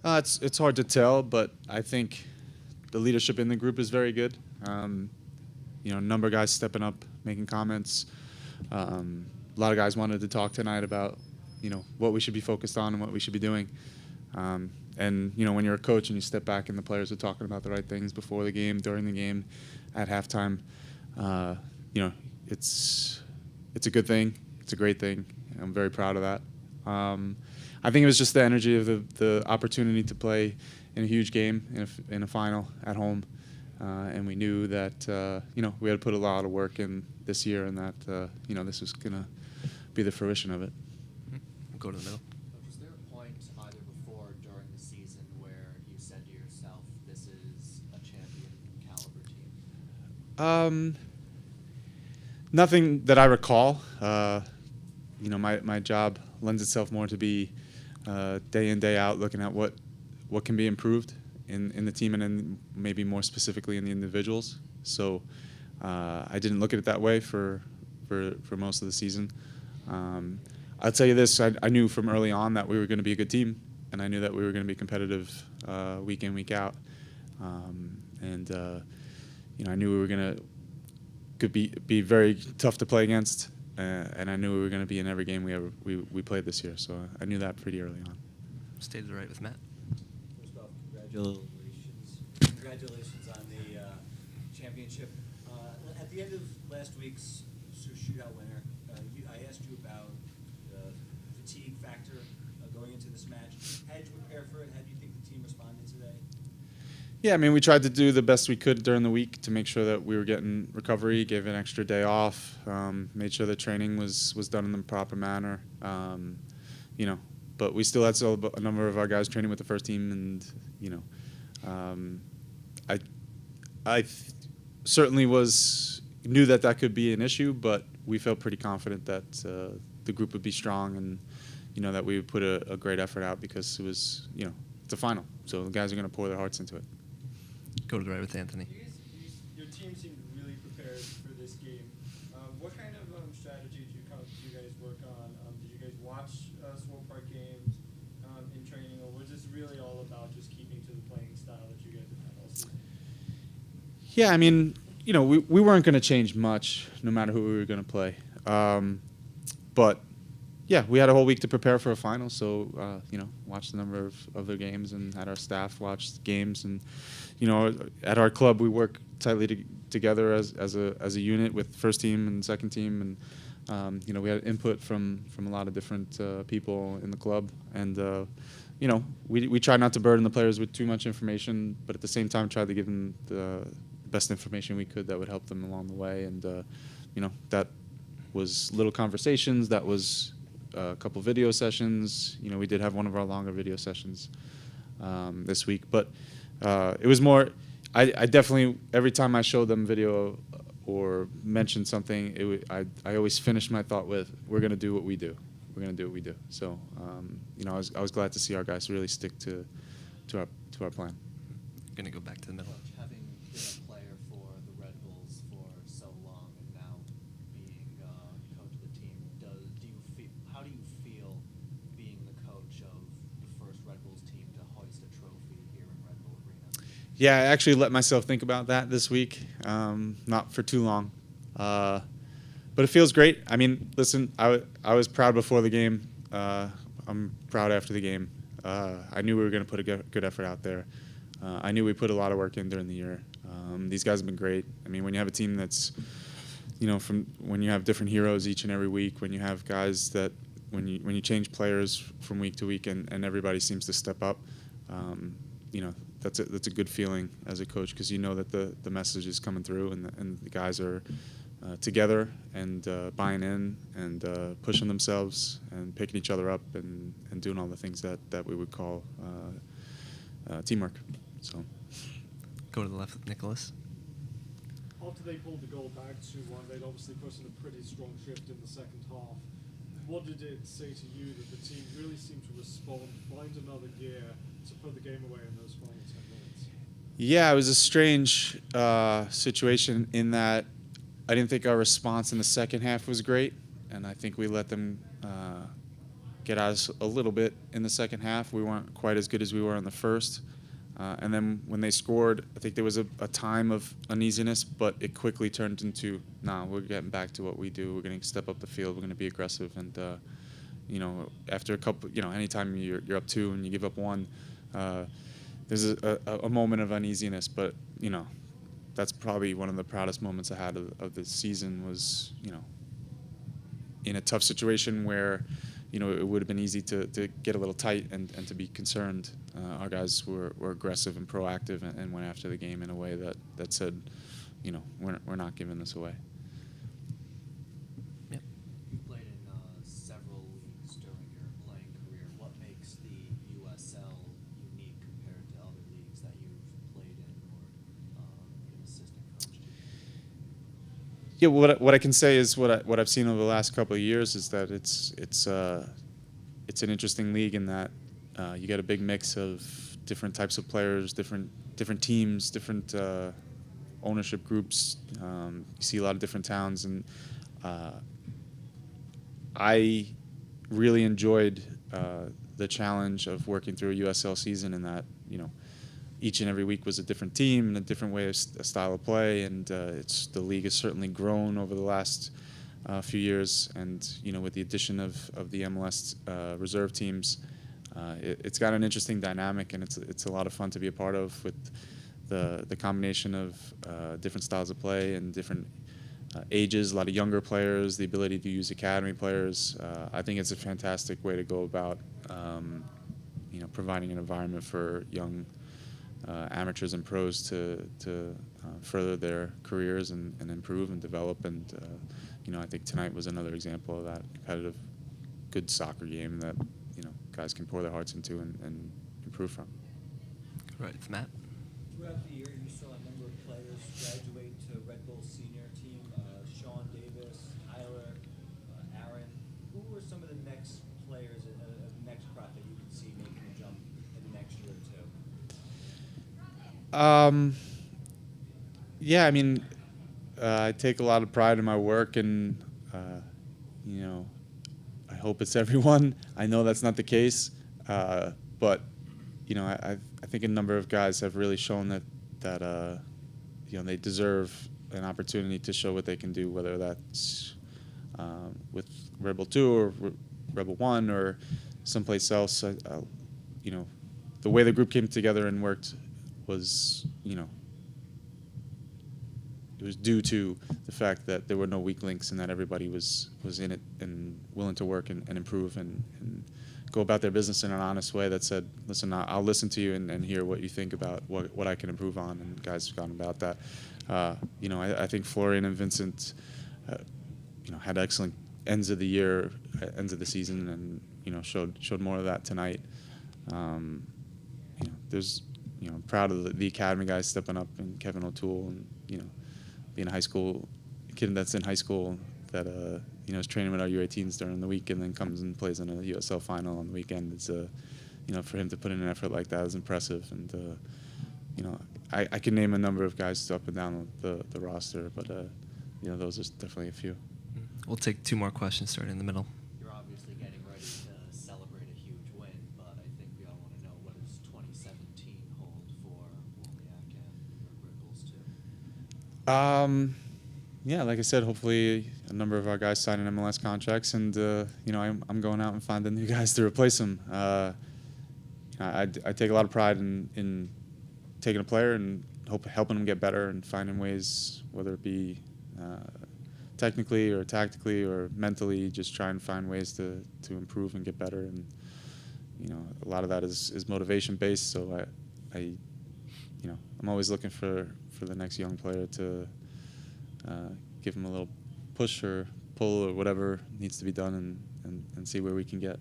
It's hard to tell, but I think the leadership in the group is very good. A number of guys stepping up, making comments. A lot of guys wanted to talk tonight about, what we should be focused on and what we should be doing. When you're a coach and you step back and the players are talking about the right things before the game, during the game, at halftime, it's a good thing. It's a great thing. I'm very proud of that. I think it was just the energy of the opportunity to play in a huge game, in a final at home. And we knew that, we had to put a lot of work in this year and that, this was going to be the fruition of it. We'll go to the middle. Was there a point either before or during the season where you said to yourself, this is a champion caliber team? Nothing that I recall. My job lends itself more to be day in, day out, looking at what can be improved in the team and then maybe more specifically in the individuals. So I didn't look at it that way for most of the season. I'll tell you this, I knew from early on that we were going to be a good team, and I knew that we were going to be competitive week in, week out. I knew we were could be very tough to play against, and I knew we were going to be in every game we played this year. So I knew that pretty early on. Stay to the right with Matt. First off, congratulations on the championship. At the end of last week's shootout winner, I asked you about the fatigue factor going into this match. How did you prepare for it? How do you think the team responded today? Yeah, we tried to do the best we could during the week to make sure that we were getting recovery, gave an extra day off, made sure the training was done in the proper manner. But we still had a number of our guys training with the first team, and I certainly knew that could be an issue, but we felt pretty confident that the group would be strong and that we would put a great effort out because it was it's a final, so the guys are going to pour their hearts into it. Go to the right with Anthony. Your team seemed really prepared for this game. What kind of strategy did you guys work on? Did you guys watch Swope Park games in training, or was this really all about just keeping to the playing style that you guys have had all season? Yeah, we weren't going to change much no matter who we were going to play. But yeah, we had a whole week to prepare for a final, so watched a number of their games and had our staff watch the games, and at our club we work tightly together as a unit with first team and second team, and we had input from a lot of different people in the club, and we try not to burden the players with too much information, but at the same time tried to give them the best information we could that would help them along the way, and that was little conversations, that was a couple video sessions. We did have one of our longer video sessions this week, but it was more. I definitely, every time I showed them video or mentioned something, I always finished my thought with, "We're going to do what we do. We're going to do what we do." So I was glad to see our guys really stick to our plan. Going to go back to the middle. Coach, having been a player for the Red Bulls for so long and now being coach of the team, how do you feel being the coach of the first Red Bulls team to hoist a trophy here in Red Bull Arena? Yeah, I actually let myself think about that this week, not for too long. But it feels great. Listen, I was proud before the game. I'm proud after the game. I knew we were going to put a good effort out there. I knew we put a lot of work in during the year. These guys have been great. When you have a team that's, when you have different heroes each and every week, when you have guys that, when you change players from week to week and everybody seems to step up, that's a good feeling as a coach, because you know that the message is coming through and the guys are together and buying in and pushing themselves and picking each other up and doing all the things that we would call teamwork. So, go to the left with Nicholas. After they pulled the goal back 2-1, they'd obviously put in a pretty strong shift in the second half. What did it say to you that the team really seemed to respond, find another gear to put the game away in those final 10 minutes? Yeah, it was a strange situation in that I didn't think our response in the second half was great, and I think we let them get at us a little bit in the second half. We weren't quite as good as we were in the first. And then when they scored, I think there was a time of uneasiness, but it quickly turned into, nah, we're getting back to what we do. We're going to step up the field. We're going to be aggressive. And, after a couple, anytime you're up 2 and you give up 1, there's a moment of uneasiness. But, that's probably one of the proudest moments I had of the season was, in a tough situation where, it would have been easy to get a little tight and to be concerned. Our guys were aggressive and proactive and went after the game in a way that said, we're not giving this away. Yep. You played in several leagues during your playing career. What makes the USL unique compared to other leagues that you've played in or been assistant coach to? Yeah, what I can say is what I've seen over the last couple of years is that it's an interesting league in that you get a big mix of different types of players, different teams, different ownership groups. You see a lot of different towns, and I really enjoyed the challenge of working through a USL season in that each and every week was a different team and a different way of a style of play, and the league has certainly grown over the last few years, and with the addition of the MLS reserve teams, it's got an interesting dynamic, and it's a lot of fun to be a part of with the combination of different styles of play and different ages, a lot of younger players, the ability to use academy players. I think it's a fantastic way to go about providing an environment for young amateurs and pros to further their careers and improve and develop. And I think tonight was another example of that competitive, good soccer game that guys can pour their hearts into and improve from. Right, it's Matt. Throughout the year, you saw a number of players graduate to Red Bull senior team. Sean Davis, Tyler, Aaron. Who were some of the next players of the next crop that you could see making a jump in the next year or two? Yeah, I mean, I take a lot of pride in my work, and I hope it's everyone. I know that's not the case, but I think a number of guys have really shown that they deserve an opportunity to show what they can do, whether that's with Rebel 2 or Rebel 1 or someplace else. The way the group came together and worked was, it was due to the fact that there were no weak links and that everybody was in it and willing to work and improve and go about their business in an honest way that said, listen, I'll listen to you and hear what you think about what I can improve on, and guys have gone about that. I think Florian and Vincent, had excellent ends of the year, ends of the season, and, showed more of that tonight. I'm proud of the academy guys stepping up, and Kevin O'Toole, and, being a kid that's in high school that, is training with our U18s during the week and then comes and plays in a USL final on the weekend. It's, for him to put in an effort like that is impressive. And, I can name a number of guys up and down the roster, but, those are definitely a few. We'll take 2 more questions starting in the middle. You're obviously getting ready to celebrate a huge win, but I think we all want to know, what does 2017 hold for WOLYNIEC and Red Bulls too? Yeah, like I said, hopefully a number of our guys signing MLS contracts, and I'm going out and finding new guys to replace them. I take a lot of pride in taking a player and helping them get better and finding ways, whether it be technically or tactically or mentally, just try and find ways to improve and get better. And a lot of that is motivation based. So I'm always looking for the next young player to give them a little push or pull or whatever needs to be done, and see where we can get.